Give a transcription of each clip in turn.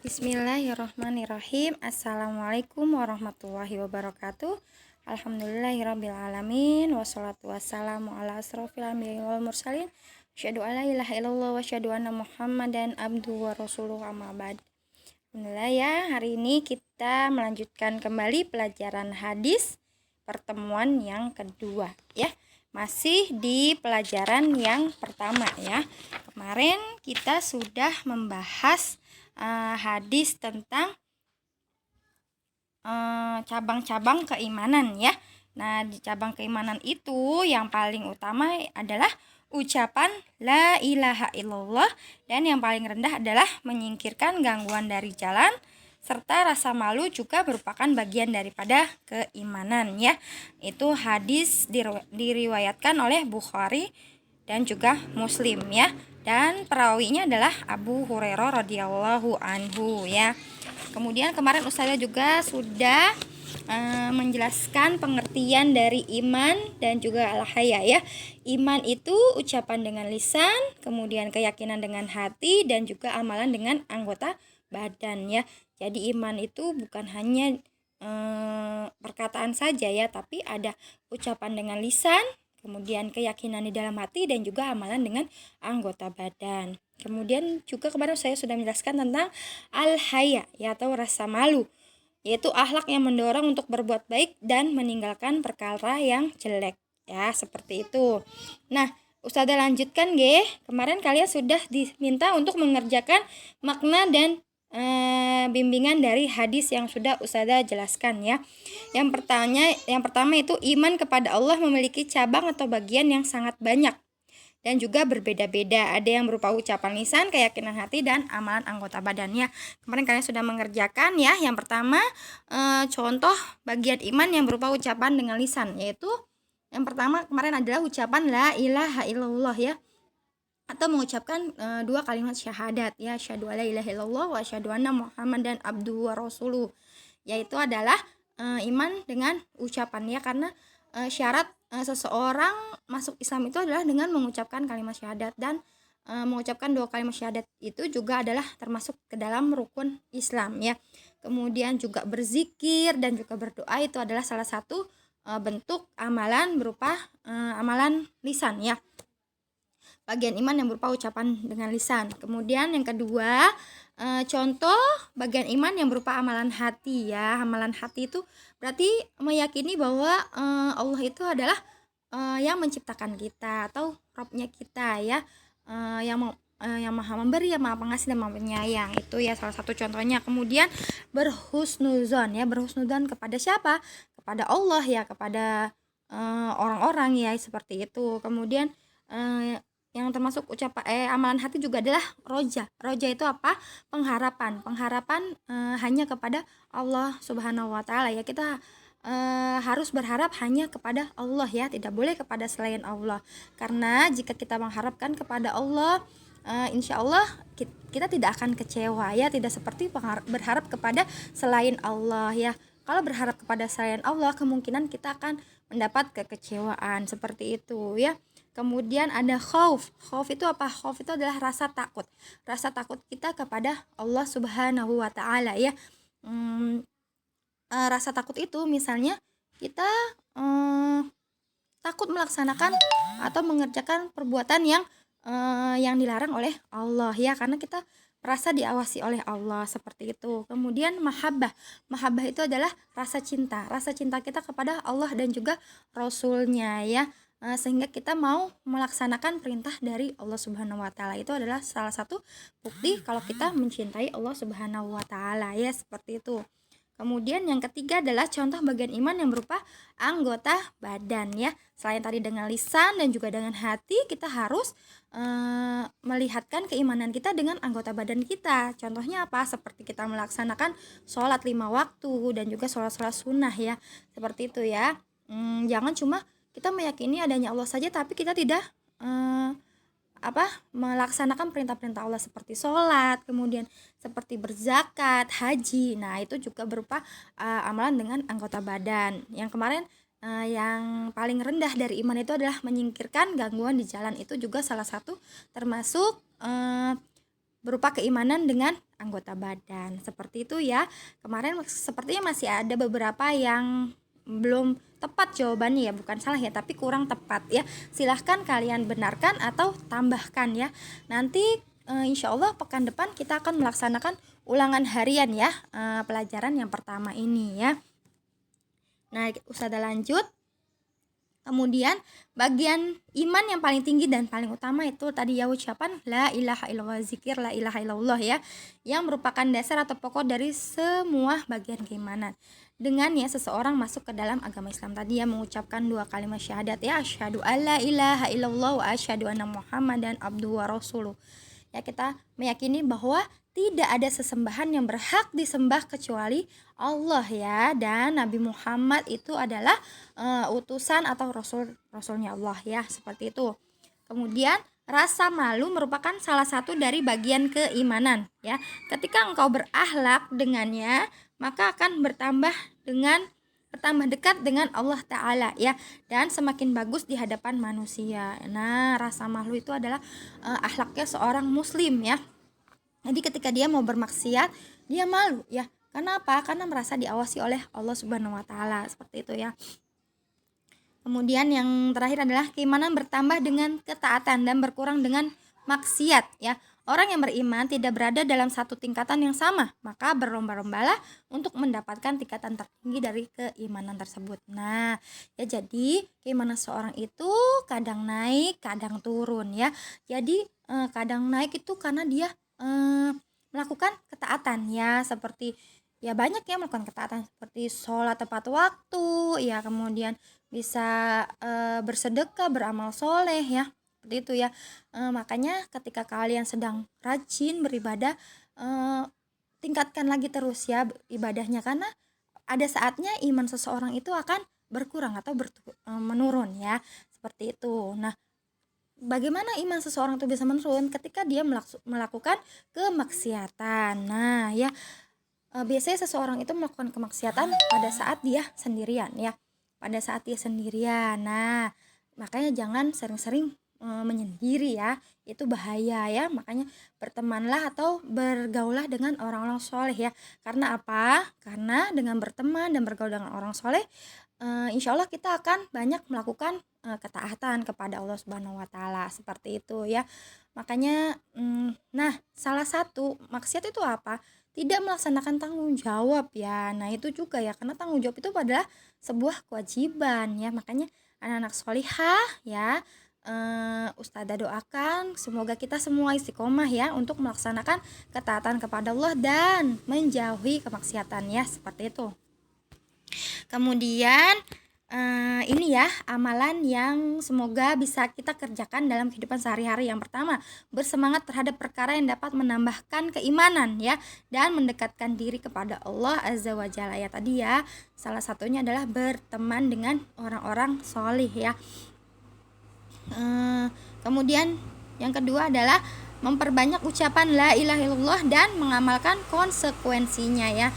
Bismillahirrahmanirrahim. Assalamualaikum warahmatullahi wabarakatuh. Alhamdulillahirrabbilalamin. Wassalatu wassalamu ala asrofil anbiya'i wal mursalin. Asyhadu an la ilaha illallah wa asyhadu anna Muhammadan abduhu wa rasuluhu amma ba'd. Alhamdulillah ya, hari ini kita melanjutkan kembali pelajaran hadis pertemuan yang kedua ya. Masih di pelajaran yang pertama ya. Kemarin kita sudah membahas hadis tentang cabang-cabang keimanan ya. Nah, di cabang keimanan itu yang paling utama adalah ucapan la ilaha illallah, dan yang paling rendah adalah menyingkirkan gangguan dari jalan, serta rasa malu juga merupakan bagian daripada keimanan ya. Itu hadis diriwayatkan oleh Bukhari dan juga Muslim ya. Dan perawinya adalah Abu Hurairah radhiyallahu anhu ya. Kemudian kemarin Ustazah juga sudah menjelaskan pengertian dari iman dan juga al-haya ya. Iman itu ucapan dengan lisan, kemudian keyakinan dengan hati, dan juga amalan dengan anggota badan ya. Jadi iman itu bukan hanya perkataan saja ya, tapi ada ucapan dengan lisan, kemudian keyakinan di dalam hati, dan juga amalan dengan anggota badan. Kemudian juga kemarin saya sudah menjelaskan tentang al-haya ya, atau rasa malu, yaitu akhlak yang mendorong untuk berbuat baik dan meninggalkan perkara yang jelek ya, seperti itu. Nah, Ustazah lanjutkan kemarin kalian sudah diminta untuk mengerjakan makna dan bimbingan dari hadis yang sudah Ustazah jelaskan ya. Yang pertama itu iman kepada Allah memiliki cabang atau bagian yang sangat banyak dan juga berbeda-beda. Ada yang berupa ucapan lisan, keyakinan hati, dan amalan anggota badannya. Kemarin kalian sudah mengerjakan ya. Yang pertama contoh bagian iman yang berupa ucapan dengan lisan, yaitu yang pertama kemarin adalah ucapan la ilaha illallah ya, atau mengucapkan dua kalimat syahadat ya, asyhadu alla ilaha illallah wa asyhadu anna Muhammadan abduhu wa rasuluh, yaitu adalah iman dengan ucapan ya, karena syarat seseorang masuk Islam itu adalah dengan mengucapkan kalimat syahadat, dan mengucapkan dua kalimat syahadat itu juga adalah termasuk ke dalam rukun Islam ya. Kemudian juga berzikir dan juga berdoa itu adalah salah satu bentuk amalan berupa amalan lisan ya, bagian iman yang berupa ucapan dengan lisan. Kemudian yang kedua, contoh bagian iman yang berupa amalan hati ya. Amalan hati itu berarti meyakini bahwa Allah itu adalah yang menciptakan kita, atau Rabbnya kita ya, yang maha memberi, yang maha pengasih, dan maha penyayang. Itu ya salah satu contohnya. Kemudian berhusnuzon ya, berhusnuzon kepada siapa? Kepada Allah ya, kepada orang-orang ya, seperti itu. Kemudian yang termasuk amalan hati juga adalah roja. Roja itu apa? Pengharapan hanya kepada Allah Subhanahu wa taala ya. Kita harus berharap hanya kepada Allah ya, tidak boleh kepada selain Allah. Karena jika kita mengharapkan kepada Allah, insya Allah kita tidak akan kecewa ya, tidak seperti berharap kepada selain Allah ya. Kalau berharap kepada selain Allah, kemungkinan kita akan mendapat kekecewaan, seperti itu ya. Kemudian ada khauf. Khauf itu apa? Khauf itu adalah rasa takut. Rasa takut kita kepada Allah Subhanahu wa taala ya. Rasa takut itu misalnya kita takut melaksanakan atau mengerjakan perbuatan yang dilarang oleh Allah ya, karena kita merasa diawasi oleh Allah, seperti itu. Kemudian mahabbah. Mahabbah itu adalah rasa cinta kita kepada Allah dan juga Rasulnya ya, sehingga kita mau melaksanakan perintah dari Allah Subhanahu wa taala. Itu adalah salah satu bukti kalau kita mencintai Allah Subhanahu wa taala ya, seperti itu. Kemudian yang ketiga adalah contoh bagian iman yang berupa anggota badan ya. Selain tadi dengan lisan dan juga dengan hati, kita harus melihatkan keimanan kita dengan anggota badan kita. Contohnya apa? Seperti kita melaksanakan sholat 5 waktu dan juga sholat-sholat sunnah ya, seperti itu ya. Jangan cuma kita meyakini adanya Allah saja, tapi kita tidak melaksanakan perintah-perintah Allah seperti sholat, kemudian seperti berzakat, haji. Nah, itu juga berupa amalan dengan anggota badan. Yang kemarin yang paling rendah dari iman itu adalah menyingkirkan gangguan di jalan. Itu juga salah satu termasuk berupa keimanan dengan anggota badan. Seperti itu ya. Kemarin sepertinya masih ada beberapa yang belum tepat jawabannya ya, bukan salah ya, tapi kurang tepat ya. Silahkan kalian benarkan atau tambahkan ya. Nanti insya Allah pekan depan kita akan melaksanakan ulangan harian ya, pelajaran yang pertama ini ya. Nah, Ustazah lanjut. Kemudian bagian iman yang paling tinggi dan paling utama itu tadi ya ucapan la ilaha illallah, zikir la ilaha illallah ya, yang merupakan dasar atau pokok dari semua bagian keimanan. Dengannya seseorang masuk ke dalam agama Islam tadi ya, mengucapkan 2 kalimat syahadat ya, asyhadu alla ilaha illallah wa asyhadu anna muhammadan abduhu wa rasuluh. Ya, kita meyakini bahwa tidak ada sesembahan yang berhak disembah kecuali Allah ya, dan Nabi Muhammad itu adalah utusan atau rasulnya Allah ya, seperti itu. Kemudian rasa malu merupakan salah satu dari bagian keimanan ya. Ketika engkau berakhlak dengannya, maka akan bertambah dekat dengan Allah Ta'ala ya, dan semakin bagus di hadapan manusia. Nah, rasa malu itu adalah akhlaknya seorang muslim ya. Jadi ketika dia mau bermaksiat, dia malu ya. Karena apa? Karena merasa diawasi oleh Allah Subhanahu wa taala, seperti itu ya. Kemudian yang terakhir adalah keimanan bertambah dengan ketaatan dan berkurang dengan maksiat ya. Orang yang beriman tidak berada dalam satu tingkatan yang sama, maka berlomba-lombalah untuk mendapatkan tingkatan tertinggi dari keimanan tersebut. Nah, ya jadi keimanan seorang itu kadang naik, kadang turun ya. Jadi kadang naik itu karena dia melakukan ketaatan ya, seperti ya banyak ya melakukan ketaatan seperti sholat tepat waktu ya, kemudian bisa bersedekah, beramal soleh ya, seperti itu ya. Makanya ketika kalian sedang rajin beribadah, tingkatkan lagi terus ya ibadahnya, karena ada saatnya iman seseorang itu akan berkurang atau menurun ya, seperti itu. Nah, bagaimana iman seseorang itu bisa menurun? Ketika dia melakukan kemaksiatan. Nah ya, biasanya seseorang itu melakukan kemaksiatan pada saat dia sendirian ya, pada saat dia sendirian. Nah, makanya jangan sering-sering menyendiri ya, itu bahaya ya. Makanya bertemanlah atau bergaulah dengan orang-orang soleh ya. Karena apa? Karena dengan berteman dan bergaul dengan orang soleh, insya Allah kita akan banyak melakukan ketaatan kepada Allah Subhanahu wa taala, seperti itu ya. Makanya nah, salah satu maksiat itu apa? Tidak melaksanakan tanggung jawab ya. Nah, itu juga ya, karena tanggung jawab itu adalah sebuah kewajiban ya. Makanya anak-anak solihah ya, Ustazah doakan semoga kita semua istiqomah ya untuk melaksanakan ketaatan kepada Allah dan menjauhi kemaksiatan ya, seperti itu. Kemudian ini ya amalan yang semoga bisa kita kerjakan dalam kehidupan sehari-hari. Yang pertama, bersemangat terhadap perkara yang dapat menambahkan keimanan ya, dan mendekatkan diri kepada Allah Azza wa Jalla ya. Tadi ya, salah satunya adalah berteman dengan orang-orang solih ya. Kemudian yang kedua adalah memperbanyak ucapan la ilaha illallah dan mengamalkan konsekuensinya ya.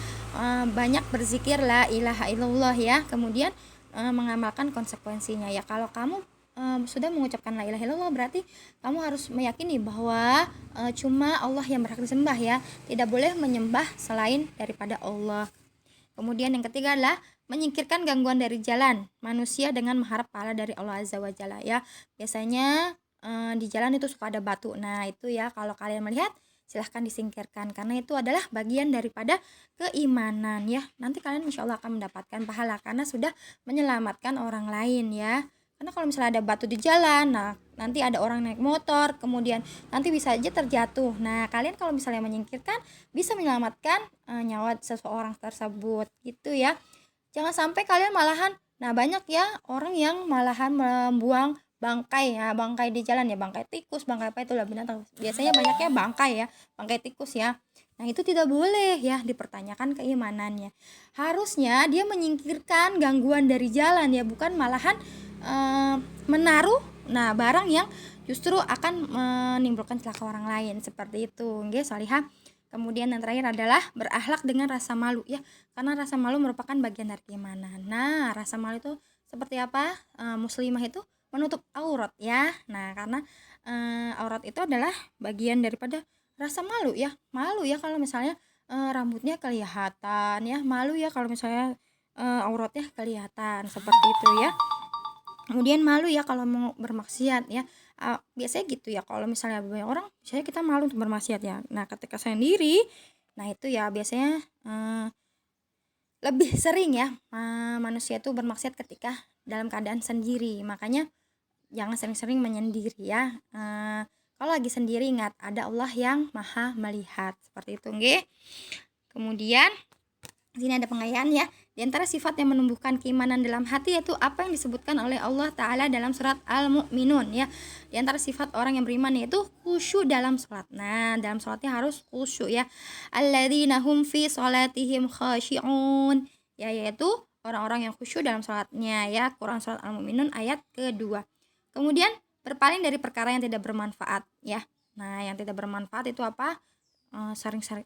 Banyak berzikir la ilaha illallah ya, kemudian mengamalkan konsekuensinya ya. Kalau kamu sudah mengucapkan la ilaha illallah, berarti kamu harus meyakini bahwa cuma Allah yang berhak disembah ya, tidak boleh menyembah selain daripada Allah. Kemudian yang ketiga adalah menyingkirkan gangguan dari jalan manusia dengan mengharap pahala dari Allah Azza wa Jalla ya. Biasanya di jalan itu suka ada batu. Nah, itu ya, kalau kalian melihat silahkan disingkirkan, karena itu adalah bagian daripada keimanan ya. Nanti kalian insya Allah akan mendapatkan pahala karena sudah menyelamatkan orang lain ya. Karena kalau misalnya ada batu di jalan, nah nanti ada orang naik motor, kemudian nanti bisa aja terjatuh. Nah, kalian kalau misalnya menyingkirkan bisa menyelamatkan nyawa seseorang tersebut gitu ya. Jangan sampai kalian malahan, nah banyak ya orang yang malahan membuang bangkai ya, bangkai di jalan ya, bangkai tikus, bangkai apa itulah binatang. Biasanya banyaknya bangkai ya, bangkai tikus ya. Nah, itu tidak boleh ya, dipertanyakan keimanannya. Harusnya dia menyingkirkan gangguan dari jalan ya, bukan malahan menaruh barang yang justru akan menimbulkan celaka orang lain, seperti itu nggih salihah. Kemudian yang terakhir adalah berakhlak dengan rasa malu ya, karena rasa malu merupakan bagian dari keimanan. Nah, rasa malu itu seperti apa? Muslimah itu menutup aurat ya. Nah, karena aurat itu adalah bagian daripada rasa malu ya, kalau misalnya rambutnya kelihatan ya, malu ya kalau misalnya auratnya kelihatan seperti itu ya. Kemudian malu ya kalau mau bermaksiat ya. Biasanya gitu ya, kalau misalnya banyak orang biasanya kita malu untuk bermaksiat ya. Nah ketika sendiri, nah itu ya biasanya lebih sering ya manusia itu bermaksiat ketika dalam keadaan sendiri. Makanya jangan sering-sering menyendiri ya. Kalau lagi sendiri ingat ada Allah yang maha melihat, seperti itu nggih. Kemudian di sini ada pengayaan ya. Di antara sifat yang menumbuhkan keimanan dalam hati yaitu apa yang disebutkan oleh Allah Ta'ala dalam surat Al-Mu'minun ya. Di antara sifat orang yang beriman yaitu khusyuk dalam sholat. Nah dalam sholatnya harus khusyuk ya. Alladzina hum fi sholatihim khashi'un ya, yaitu orang-orang yang khusyuk dalam sholatnya ya. Quran surat Al-Mu'minun ayat kedua. Kemudian berpaling dari perkara yang tidak bermanfaat ya. Nah yang tidak bermanfaat itu apa?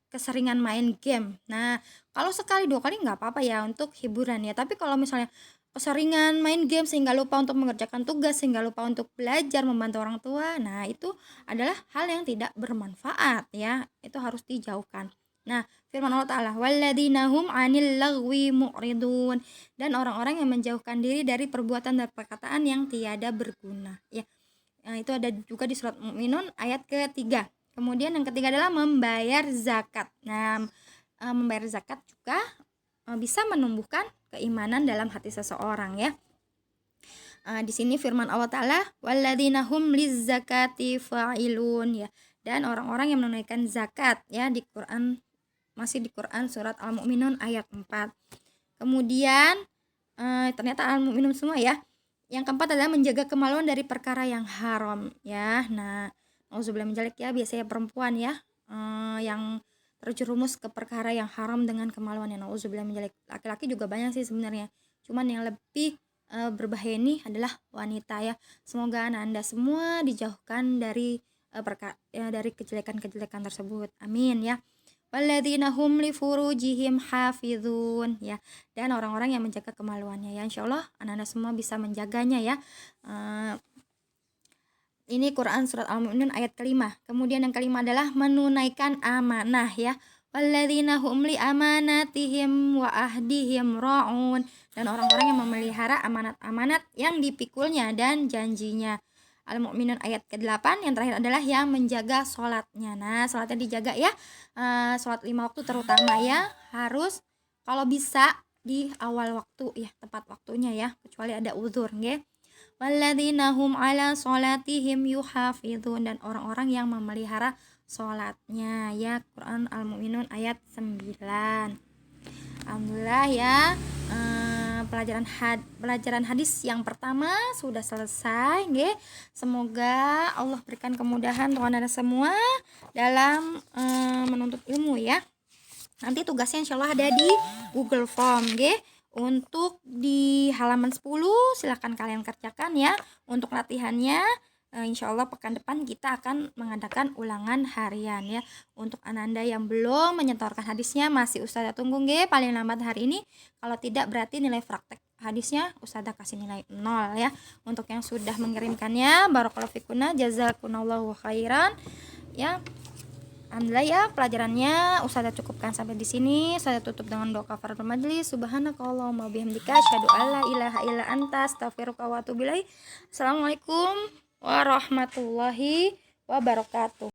Keseringan main game. Nah kalau sekali 2 kali nggak apa-apa ya untuk hiburan ya, tapi kalau misalnya keseringan main game sehingga lupa untuk mengerjakan tugas, sehingga lupa untuk belajar, membantu orang tua, nah itu adalah hal yang tidak bermanfaat ya, itu harus dijauhkan. Nah firman Allah Ta'ala, walladzina hum 'anil lagwi mu'ridun, dan orang-orang yang menjauhkan diri dari perbuatan dan perkataan yang tiada berguna ya. Nah, itu ada juga di surat Mu'minun ayat ketiga. Kemudian yang ketiga adalah membayar zakat. Nah, membayar zakat juga bisa menumbuhkan keimanan dalam hati seseorang ya. Di sini firman Allah Ta'ala, walladzina hum lizzakati fa'ilun ya. Dan orang-orang yang menunaikan zakat ya di Quran, masih di Quran surat Al-Mu'minun ayat 4. Kemudian ternyata Al-Mu'minun semua ya. Yang keempat adalah menjaga kemaluan dari perkara yang haram ya. Nah, auzubillah min dzalik ya, biasanya perempuan ya yang terjerumus ke perkara yang haram dengan kemaluan ya. Auzubillah min dzalik. Laki-laki juga banyak sih sebenarnya. Cuman yang lebih berbahaya ini adalah wanita ya. Semoga Anda semua dijauhkan dari dari kejelekan-kejelekan tersebut. Amin ya. Walladzina hum li furujihim hafizun ya, dan orang-orang yang menjaga kemaluannya ya. Insyaallah anak-anak semua bisa menjaganya ya. Ini Quran surat Al-Mu'minun ayat kelima. Kemudian yang kelima adalah menunaikan amanah ya. Walladzina hum li amanatihim wa ahdihim ra'un, dan orang-orang yang memelihara amanat-amanat yang dipikulnya dan janjinya. Al-Mu'minun ayat ke-8. Yang terakhir adalah yang menjaga sholatnya. Nah sholatnya dijaga ya. Sholat 5 waktu terutama ya, harus kalau bisa di awal waktu ya, tepat waktunya ya, kecuali ada uzur nggih. Walladzina hum ala sholatihim yuhafizun, dan orang-orang yang memelihara sholatnya ya. Quran Al-Mu'minun ayat 9. Alhamdulillah ya, pelajaran hadis yang pertama sudah selesai nggih. Semoga Allah berikan kemudahan untuk Anda semua dalam menuntut ilmu ya. Nanti tugasnya insyaallah ada di Google Form nggih. Untuk di halaman 10 silahkan kalian kerjakan ya. Untuk latihannya insyaallah pekan depan kita akan mengadakan ulangan harian ya. Untuk Ananda yang belum menyetorkan hadisnya masih Ustazah tunggu nggih, paling lambat hari ini. Kalau tidak berarti nilai praktek hadisnya Ustazah kasih nilai 0 ya. Untuk yang sudah mengirimkannya, barakallahu fikuna, jazakumullahu khairan ya. Alhamdulillah ya, pelajarannya Ustazah cukupkan sampai di sini. Saya tutup dengan doa kafaratul majlis. Subhanakallahumma bihamdika asyhadu alla ilaha illa anta astaghfiruka wa atubu ilaik. Assalamualaikum warahmatullahi wabarakatuh.